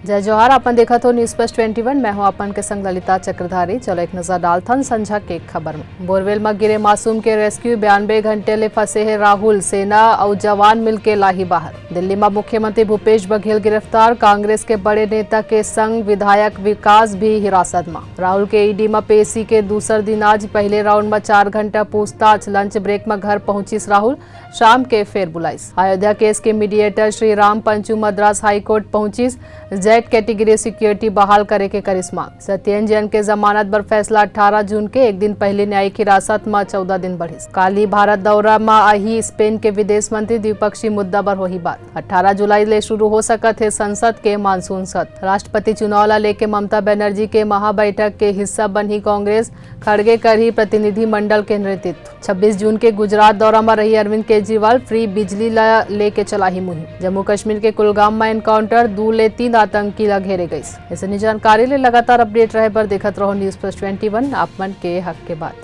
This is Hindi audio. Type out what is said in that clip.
जय जोहार। अपन देखा तो न्यूज प्लस 21। मैं हूं अपन के संग ललिता चक्रधारी। चलो एक नजर डालथन संझा के खबर में। बोरवेल में गिरे मासूम के रेस्क्यू 92 घंटे ले फंसे है राहुल। सेना और जवान मिलके लाही बाहर। दिल्ली में मुख्यमंत्री भूपेश बघेल गिरफ्तार। कांग्रेस के बड़े नेता के संग विधायक विकास भी हिरासत में। राहुल के ईडी में पेशी के दूसर दिन आज पहले राउंड में 4 घंटा पूछताछ। लंच ब्रेक में घर पहुंचिस राहुल। शाम के फेर बुलाइस। अयोध्या केस के मीडिएटर श्री राम पंचू मद्रास हाईकोर्ट पहुंचिस। जेड कैटेगरी सिक्योरिटी बहाल करे के करिश्मा। सत्येंद्र जैन के जमानत पर फैसला 18 जून के एक दिन पहले न्यायिक हिरासत में 14 दिन बढ़िस। काली भारत दौरा में आई स्पेन के विदेश मंत्री। द्विपक्षीय मुद्दा पर वही बात। 18 जुलाई ले शुरू हो सकत है संसद के मानसून सत्र। राष्ट्रपति चुनाव ला लेके ममता बनर्जी के महाबैठक के हिस्सा बनी कांग्रेस। खड़गे करही प्रतिनिधि मंडल के नेतृत्व। 26 जून के गुजरात दौरा में रही अरविंद केजरीवाल। फ्री बिजली ला लेके चलाही मुहिम। जम्मू कश्मीर के कुलगाम में एनकाउंटर 2 ले 3 आतंकी ला घेरे गई। ऐसे जानकारी ले लगातार अपडेट रहे पर देखत रहो न्यूज प्लस 21 आप मन के हक के बात।